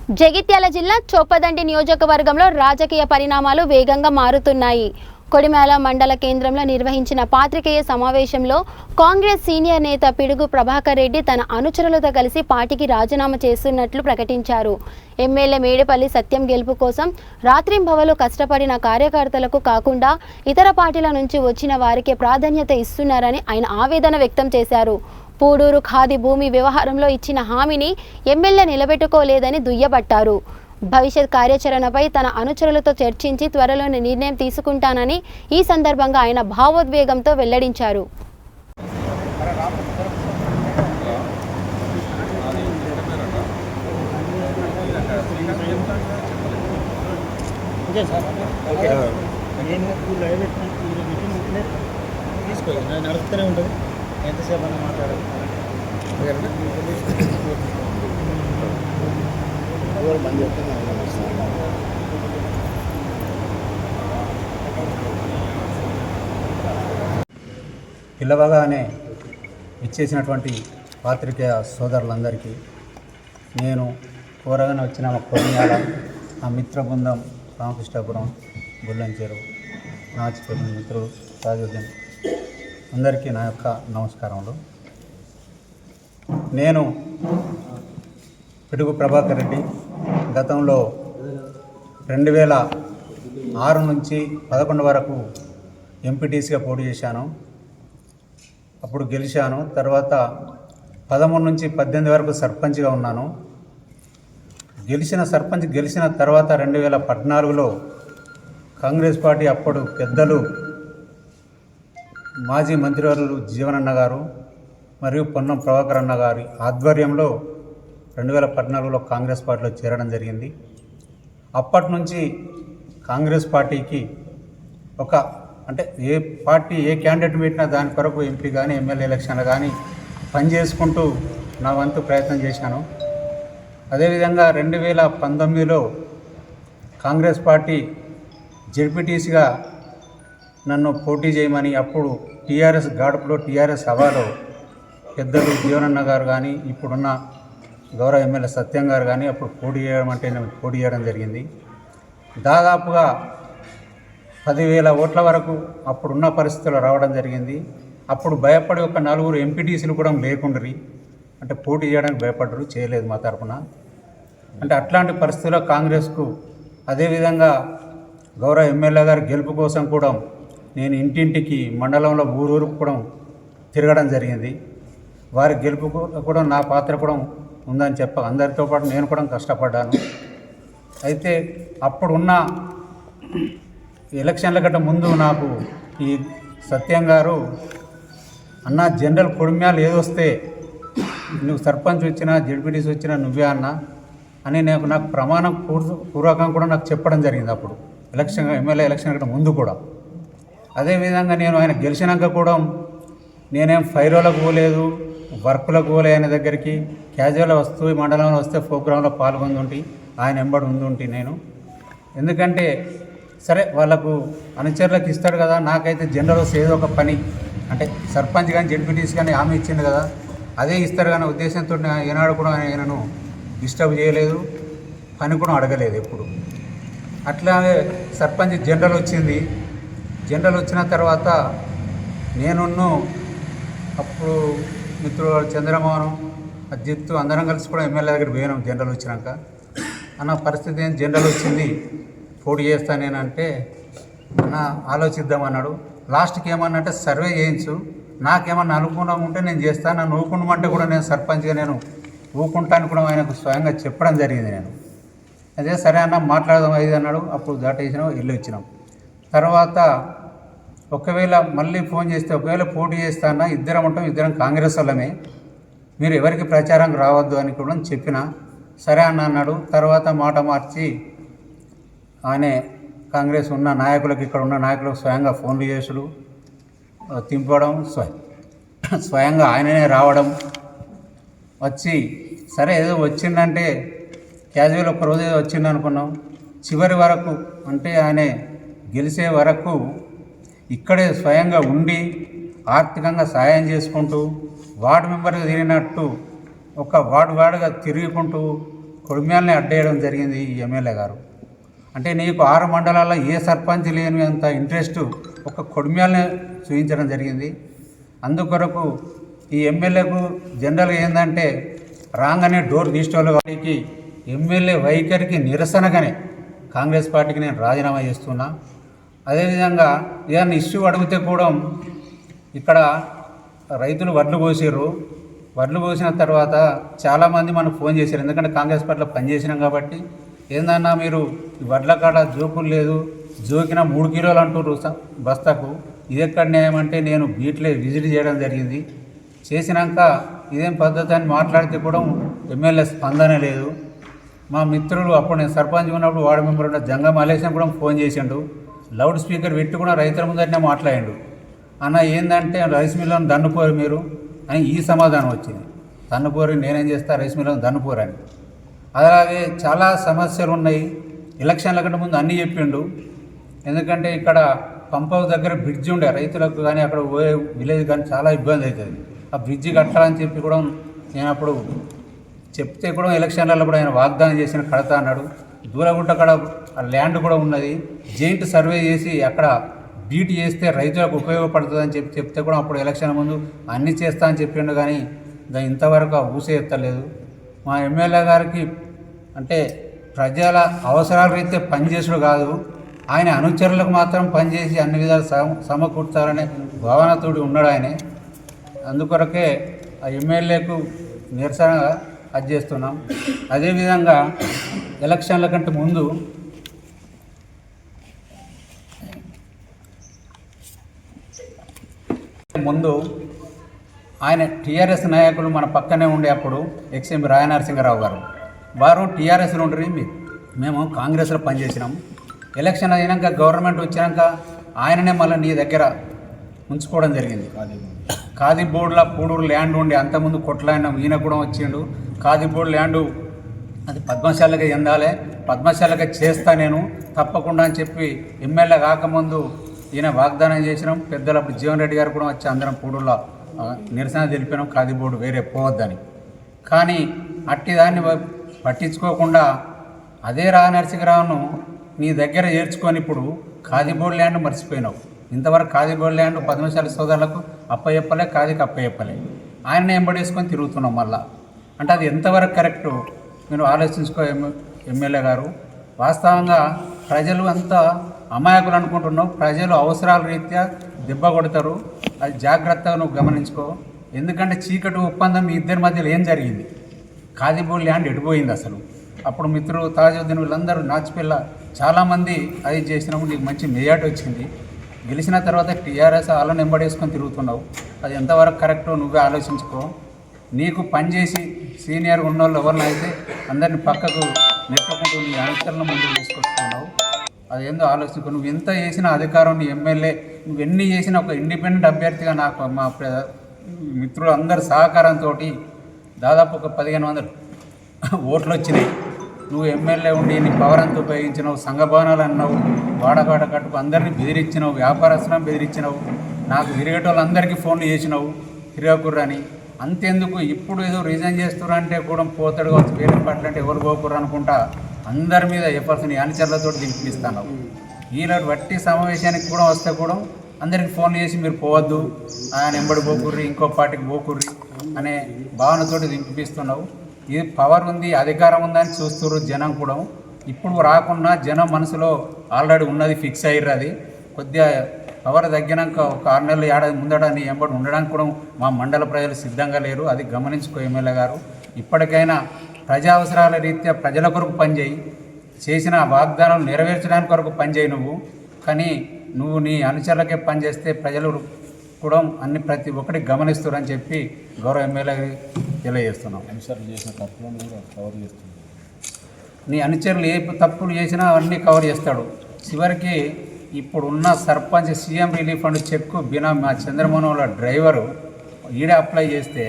జగిత్యాల జిల్లా చొప్పదండి నియోజకవర్గంలో రాజకీయ పరిణామాలు వేగంగా మారుతున్నాయి. కొడిమేల మండల కేంద్రంలో నిర్వహించిన పాత్రికేయ సమావేశంలో కాంగ్రెస్ సీనియర్ నేత పిడుగు ప్రభాకర్ రెడ్డి తన అనుచరులతో కలిసి పార్టీకి రాజీనామా చేస్తున్నట్లు ప్రకటించారు. ఎమ్మెల్యే మేడిపల్లి సత్యం గెలుపు కోసం రాత్రింబవలు కష్టపడిన కార్యకర్తలకు కాకుండా ఇతర పార్టీల నుంచి వచ్చిన వారికి ప్రాధాన్యత ఇస్తున్నారని ఆయన ఆవేదన వ్యక్తం చేశారు. పూడూరు ఖాదీ భూమి వ్యవహారంలో ఇచ్చిన హామీని ఎమ్మెల్యే నిలబెట్టుకోలేదని దుయ్యబట్టారు. భవిష్యత్ కార్యాచరణపై తన అనుచరులతో చర్చించి త్వరలోనే నిర్ణయం తీసుకుంటానని ఈ సందర్భంగా ఆయన భావోద్వేగంతో వెల్లడించారు. ఎంతసేపు అన్న మాట్లాడాలి. పిలవగానే ఇచ్చేసినటువంటి పాత్రికేయ సోదరులందరికీ నేను కోరగానే వచ్చిన మా కొడిమేల, ఆ మిత్ర బృందం రామకృష్ణాపురం, బుల్లంచెరు, నాచిపల్లి మిత్రులు తాజుద్దీన్ అందరికీ నా యొక్క నమస్కారములు. నేను పిడుగు ప్రభాకర్ రెడ్డి గతంలో 2006 నుంచి 2011 వరకు ఎంపీటీసీగా పోటీ చేశాను. అప్పుడు గెలిచాను. తర్వాత 13 నుంచి 18 వరకు సర్పంచ్గా ఉన్నాను. గెలిచిన తర్వాత 2014లో కాంగ్రెస్ పార్టీ అప్పుడు పెద్దలు మాజీ మంత్రివర్యులు జీవనన్న గారు మరియు పొన్నం ప్రభాకర్ అన్న గారి ఆధ్వర్యంలో 2014లో కాంగ్రెస్ పార్టీలో చేరడం జరిగింది. అప్పటి నుంచి కాంగ్రెస్ పార్టీకి ఏ పార్టీ ఏ క్యాండిడేట్ పెట్టినా దాని కొరకు ఎంపీ కానీ ఎమ్మెల్యే ఎలక్షన్లు కానీ పనిచేసుకుంటూ నా వంతు ప్రయత్నం చేశాను. అదేవిధంగా 2019లో కాంగ్రెస్ పార్టీ జెడ్పీటీసీగా నన్ను పోటీ చేయమని అప్పుడు టీఆర్ఎస్ గాడుపులో టీఆర్ఎస్ హవాలో పెద్దలు జీవనన్న గారు కానీ ఇప్పుడున్న గౌరవ ఎమ్మెల్యే సత్యం గారు కానీ అప్పుడు పోటీ చేయడం అంటే నేను పోటీ చేయడం జరిగింది. దాదాపుగా 10,000 ఓట్ల వరకు అప్పుడున్న పరిస్థితుల్లో రావడం జరిగింది. అప్పుడు భయపడి ఒక 4 ఎంపీటీసీలు కూడా లేకుండ్రి, అంటే పోటీ చేయడానికి భయపడ్డరు, చేయలేదు మా తరఫున. అంటే అట్లాంటి పరిస్థితుల్లో కాంగ్రెస్కు అదేవిధంగా గౌరవ ఎమ్మెల్యే గారి గెలుపు కోసం కూడా నేను ఇంటింటికి మండలంలో ఊరూరుకు కూడా తిరగడం జరిగింది. వారి గెలుపు కూడా నా పాత్ర కూడా ఉందని అందరితో పాటు నేను కూడా కష్టపడ్డాను. అయితే అప్పుడున్న ఎలక్షన్ల గట్ట ముందు నాకు ఈ సత్యం గారు అన్న జనరల్ కొడిమేల ఏదొస్తే నువ్వు సర్పంచ్ వచ్చినా జెడ్పీటీసీ వచ్చినా నువ్వే అన్న అని నాకు ప్రమాణం పూర్వకం కూడా నాకు చెప్పడం జరిగింది. అప్పుడు ఎమ్మెల్యే ఎలక్షన్ గట్ట ముందు కూడా. అదేవిధంగా నేను ఆయన గెలిచినాక కూడా నేనేం ఫైరోలకు పోలేదు, వర్కులకు పోలే. ఆయన దగ్గరికి క్యాజువల్గా వస్తూ మండలంలో వస్తే ప్రోగ్రాంలో పాల్గొందుంటి, ఆయన ఎంబడి ఉండుంటి నేను. ఎందుకంటే సరే వాళ్ళకు అనుచరులకు ఇస్తాడు కదా, నాకైతే జనరల్ ఏదో ఒక పని అంటే సర్పంచ్ కానీ జెడ్పీటీసీ కానీ హామీ ఇచ్చింది కదా, అదే ఇస్తారు కానీ ఉద్దేశంతో ఏనాడు కూడా ఆయనను డిస్టర్బ్ చేయలేదు, పని కూడా అడగలేదు ఎప్పుడు. అట్లాగే సర్పంచ్ జనరల్ వచ్చింది. జనరల్ వచ్చిన తర్వాత నేనున్ను అప్పుడు మిత్రుడు చంద్రమోహన్, అజిత్ అందరం కలిసి కూడా ఎమ్మెల్యే దగ్గర పోయినాం. జనరల్ వచ్చినాక అన్న పరిస్థితి ఏం జనరల్ వచ్చింది, పోటీ చేస్తాను నేనంటే అన్న ఆలోచిద్దామన్నాడు. లాస్ట్కి ఏమన్నంటే సర్వే చేయించు, నాకేమన్నా అనుకూలంగా ఉంటే నేను చేస్తాను, నన్ను ఊకుండమంటే కూడా నేను సర్పంచ్గా నేను ఊకుంటాను కూడా ఆయనకు స్వయంగా చెప్పడం జరిగింది. నేను అదే సరే అన్న మాట్లాడదాం ఇది అన్నాడు. అప్పుడు దాటేసినాం, వెళ్ళి వచ్చినాం. తర్వాత ఒకవేళ మళ్ళీ ఫోన్ చేస్తే ఒకవేళ పోటీ చేస్తానా ఇద్దరం ఉంటాం, ఇద్దరం కాంగ్రెస్ వాళ్ళమే, మీరు ఎవరికి ప్రచారంకి రావద్దు అని కూడా చెప్పిన. సరే అన్న అన్నాడు. తర్వాత మాట మార్చి ఆయనే కాంగ్రెస్ ఉన్న నాయకులకు, ఇక్కడ ఉన్న నాయకులకు స్వయంగా ఫోన్లు చేసుడు, తింపడం, స్వయంగా ఆయననే రావడం, వచ్చి సరే ఏదో వచ్చిందంటే క్యాజువల్ ఒక్కరోజు ఏదో వచ్చింది అనుకున్నాం. చివరి వరకు అంటే ఆయన గెలిచే వరకు ఇక్కడే స్వయంగా ఉండి ఆర్థికంగా సాయం చేసుకుంటూ వార్డు మెంబర్గా తిరిగినట్టు ఒక వార్డుగా తిరుగుకుంటూ కొడిమ్యాలని అడ్డేయడం జరిగింది ఈ ఎమ్మెల్యే గారు. అంటే నీకు 6 మండలాల్లో ఏ సర్పంచ్ లేని అంత ఇంట్రెస్ట్ ఒక కొడిమ్యాలని చూపించడం జరిగింది. అందుకొరకు ఈ ఎమ్మెల్యేకు జనరల్గా ఏంటంటే రాగానే డోర్ తీసుకోవాలి. వాటికి ఎమ్మెల్యే వైఖరికి నిరసనగానే కాంగ్రెస్ పార్టీకి నేను రాజీనామా చేస్తున్నా. అదేవిధంగా ఏదైనా ఇష్యూ అడిగితే కూడా ఇక్కడ రైతులు వడ్లు కోసారు. వడ్లు కోసిన తర్వాత చాలామంది మనకు ఫోన్ చేశారు. ఎందుకంటే కాంగ్రెస్ పార్టీలో పనిచేసినాం కాబట్టి, ఏందన్నా మీరు ఈ వడ్ల కాడ జోకులు లేదు, జోకిన 3 కిలోలు అంటారు బస్తాకు, ఇది ఎక్కడ న్యాయం అంటే నేను బీట్లే విజిట్ చేయడం జరిగింది. చేసినాక ఇదేం పద్ధతి అని మాట్లాడితే కూడా ఎమ్మెల్యే స్పందన లేదు. మా మిత్రులు అప్పుడు నేను సర్పంచ్ ఉన్నప్పుడు వార్డు మెంబర్ ఉన్న జంగ మలేశం కూడా ఫోన్ చేసిండు. లౌడ్ స్పీకర్ పెట్టి కూడా రైతుల ముందరనే మాట్లాడిండు. అన్న ఏంటంటే రైస్ మిల్లను దన్నుపోరు మీరు అని ఈ సమాధానం వచ్చింది. దన్నుపోరు నేనేం చేస్తా, రైస్ మిల్లను దన్నుపోరు అని. అలాగే చాలా సమస్యలు ఉన్నాయి. ఎలక్షన్ల కంటే ముందు అన్నీ చెప్పిండు. ఎందుకంటే ఇక్కడ పంప్ హౌస్ దగ్గర బ్రిడ్జ్ ఉండే రైతులకు కానీ అక్కడ పోయే విలేజ్ కానీ చాలా ఇబ్బంది అవుతుంది. ఆ బ్రిడ్జి కట్టాలని చెప్పి కూడా నేను అప్పుడు చెప్తే కూడా ఎలక్షన్లలో కూడా ఆయన వాగ్దానం చేసిన కడతా అన్నాడు. దూరగుంట అక్కడ ఆ ల్యాండ్ కూడా ఉన్నది. జాయింట్ సర్వే చేసి అక్కడ బీట్ చేస్తే రైతులకు ఉపయోగపడుతుందని చెప్తే కూడా అప్పుడు ఎలక్షన్ ముందు అన్నీ చేస్తా అని చెప్పిండు. కానీ దాని ఇంతవరకు ఊసే ఎత్తలేదు. మా ఎమ్మెల్యే గారికి అంటే ప్రజల అవసరాల రీత్యా పనిచేసుడు కాదు, ఆయన అనుచరులకు మాత్రం పనిచేసి అన్ని విధాలు సమకూర్చాలనే భావనతోటి ఉన్నాడు ఆయన. అందుకొరకే ఆ ఎమ్మెల్యేకు నిరసనగా అది చేస్తున్నాం. అదేవిధంగా ఎలక్షన్ల కంటే ముందు ఆయన టీఆర్ఎస్ నాయకులు మన పక్కనే ఉండే అప్పుడు ఎక్స్ఎంపీ రాయ నరసింహారావు గారు వారు టీఆర్ఎస్లో ఉండరు, మేము కాంగ్రెస్లో పనిచేసినాం. ఎలక్షన్ అయినాక గవర్నమెంట్ వచ్చినాక ఆయననే మళ్ళీ నీ దగ్గర ఉంచుకోవడం జరిగింది. ఖాదీ బోర్డులో పూడూరు ల్యాండ్ ఉండి అంతకుముందు కొట్లాడిన ఈయన కూడా వచ్చిండు. ఖాదీ బోర్డు ల్యాండు అది పద్మశాలగా చెందాలి, పద్మశాలగా చేస్తా నేను తప్పకుండా అని చెప్పి ఎమ్మెల్యే కాకముందు ఈయన వాగ్దానం చేసినాం. పెద్దలు అప్పుడు జీవన్ రెడ్డి గారు కూడా వచ్చి అందరం పూడూరులో నిరసన తెలిపినాం ఖాదీ బోర్డు వేరే పోవద్దని. కానీ అట్టి దాన్ని పట్టించుకోకుండా అదే రా నరసింహరావును నీ దగ్గర చేర్చుకొని ఇప్పుడు ఖాదీ బోర్డు ల్యాండ్ మర్చిపోయినావు. ఇంతవరకు ఖాదీ బోర్డు ల్యాండ్ పద్మశాలి సోదరులకు అప్పచెప్పలే, ఖాదీకి అప్పచెప్పలే. ఆయన్ని ఎంబడేసుకొని తిరుగుతున్నాం మళ్ళా. అంటే అది ఎంతవరకు కరెక్టు మీరు ఆలోచించుకో ఎమ్మెల్యే గారు. వాస్తవంగా ప్రజలు అంతా అమాయకులు అనుకుంటున్నావు. ప్రజలు అవసరాల రీత్యా దెబ్బ కొడతారు. అది జాగ్రత్తగా నువ్వు గమనించుకో. ఎందుకంటే చీకటి ఒప్పందం మీ ఇద్దరి మధ్యలో ఏం జరిగింది? ఖాదీ బోర్డు ల్యాండ్ ఎడిపోయింది అసలు. అప్పుడు మిత్రులు తాజుద్దీన్ వీళ్ళందరూ నాచిపిల్ల చాలామంది అది చేసినప్పుడు నీకు మంచి మెజార్టీ వచ్చింది. గెలిచిన తర్వాత టీఆర్ఎస్ వాళ్ళని ఎంబడేసుకొని తిరుగుతున్నావు. అది ఎంతవరకు కరెక్టో నువ్వే ఆలోచించుకో. నీకు పనిచేసి సీనియర్ ఉన్నోళ్ళు ఎవరిని అయితే అందరిని పక్కకు నెట్టుకుంటూ నీ ఆన్సర్లను ముందుకు తీసుకొస్తున్నావు. అదేందో ఆలోచించుకో. నువ్వు ఎంత చేసిన అధికారం నీ ఎమ్మెల్యే, నువ్వు ఎన్ని చేసినా ఒక ఇండిపెండెంట్ అభ్యర్థిగా నాకు మా మిత్రులు అందరి సహకారంతో దాదాపు ఒక 1500 ఓట్లు వచ్చినాయి. నువ్వు ఎమ్మెల్యే ఉండి నీ పవర్ అంతా ఉపయోగించినావు, సంఘ భవనాలు అన్నావు, వాడబాట కట్టుకు అందరినీ బెదిరించినావు, వ్యాపారస్తులను బెదిరించినావు, నాకు తిరిగేటోళ్ళందరికీ ఫోన్లు చేసినావు తిరగకుర్రని. అంతెందుకు ఇప్పుడు ఏదో రిజైన్ చేస్తున్నా అంటే కూడా పోతాడు కావచ్చు వేరే పార్టీలు అంటే ఎవరు పోకుర్రు అనుకుంటా అందరి మీద ఎఫర్ట్స్ నీ అనుచరులతో దింపిస్తాను. ఈనాడు వట్టి సమావేశానికి కూడా వస్తే కూడా అందరికి ఫోన్లు చేసి మీరు పోవద్దు, ఆయన ఎంబడి పోకుర్రి, ఇంకో పార్టీకి పోకుర్రి అనే భావనతోటి దింపిస్తున్నావు. ఇది పవర్ ఉంది, అధికారం ఉందని చూస్తున్నారు జనం కూడా. ఇప్పుడు రాకున్నా జనం మనసులో ఆల్రెడీ ఉన్నది ఫిక్స్ అయ్యారు. అది కొద్దిగా పవర్ తగ్గినాక ఒక 6 నెలలు ఏడాది ముందడాన్ని ఎంబడి ఉండడానికి కూడా మా మండల ప్రజలు సిద్ధంగా లేరు. అది గమనించుకో ఎమ్మెల్యే గారు. ఇప్పటికైనా ప్రజా అవసరాల రీత్యా ప్రజల కొరకు పనిచేయి, చేసిన వాగ్దానాలు నెరవేర్చడానికి కొరకు పనిచేయి నువ్వు. కానీ నువ్వు నీ అనుచరులకే పనిచేస్తే ప్రజలు కూడా అన్ని ప్రతి ఒక్కటి గమనిస్తారని చెప్పి గౌరవ ఎమ్మెల్యే తెలియజేస్తున్నాం. అనుచరులు చేసిన తప్పులను కూడా కవర్ చేస్తున్నాం. నీ అనుచరులు ఏ తప్పులు చేసినా అవన్నీ కవర్ చేస్తాడు. చివరికి ఇప్పుడున్న సర్పంచ్ సీఎం రిలీఫ్ ఫండ్ చెక్కు బినా మా చంద్రమోహన్ వాళ్ళ డ్రైవరు ఈడే అప్లై చేస్తే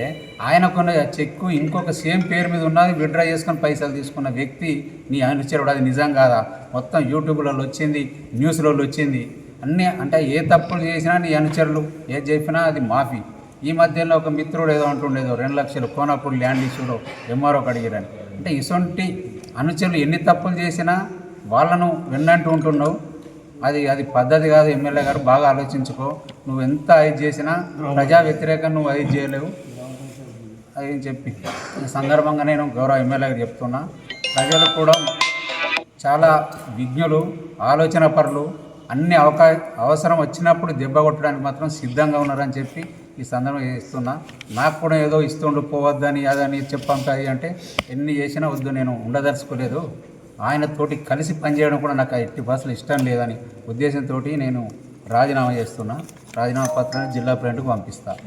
ఆయనకున్న చెక్కు ఇంకొక సేమ్ పేరు మీద ఉన్నది విత్డ్రా చేసుకొని పైసలు తీసుకున్న వ్యక్తి నీ అనుచరుడు. అది నిజం కాదా? మొత్తం యూట్యూబ్లలో వచ్చింది, న్యూస్లలో వచ్చింది అన్నీ. అంటే ఏ తప్పులు చేసినా నీ అనుచరులు ఏది చెప్పినా అది మాఫీ. ఈ మధ్యలో ఒక మిత్రుడు ఏదో అంటుండేదో 2 లక్షలు కోనపూర్ ల్యాండ్ ఇష్యూలో ఎంఆర్ఓకి అడిగారని. అంటే ఇసొంటి అనుచరులు ఎన్ని తప్పులు చేసినా వాళ్ళను వెన్నంటూ ఉంటున్నావు. అది పద్ధతి కాదు. ఎమ్మెల్యే గారు బాగా ఆలోచించుకో. నువ్వు ఎంత ఇది చేసినా ప్రజా వ్యతిరేకం నువ్వు అది చేయలేవు అని చెప్పి ఈ సందర్భంగా నేను గౌరవ ఎమ్మెల్యే గారు చెప్తున్నా. ప్రజలు కూడా చాలా విజ్ఞులు, ఆలోచన పరులు, అన్ని అవసరం వచ్చినప్పుడు దెబ్బ కొట్టడానికి మాత్రం సిద్ధంగా ఉన్నారని చెప్పి ఈ సందర్భంగా ఇస్తున్నా. నాకు కూడా ఏదో ఇస్తుండు పోవద్దని అదని చెప్పంటాయి అంటే ఎన్ని చేసినా వద్దు, నేను ఉండదలుచుకోలేదు. ఆయనతోటి కలిసి పనిచేయడం కూడా నాకు ఎట్టి భాషలు ఇష్టం లేదని ఉద్దేశంతో నేను రాజీనామా చేస్తున్నా. రాజీనామా పత్రాన్ని జిల్లా ప్రెసిడెంట్కి పంపిస్తాను.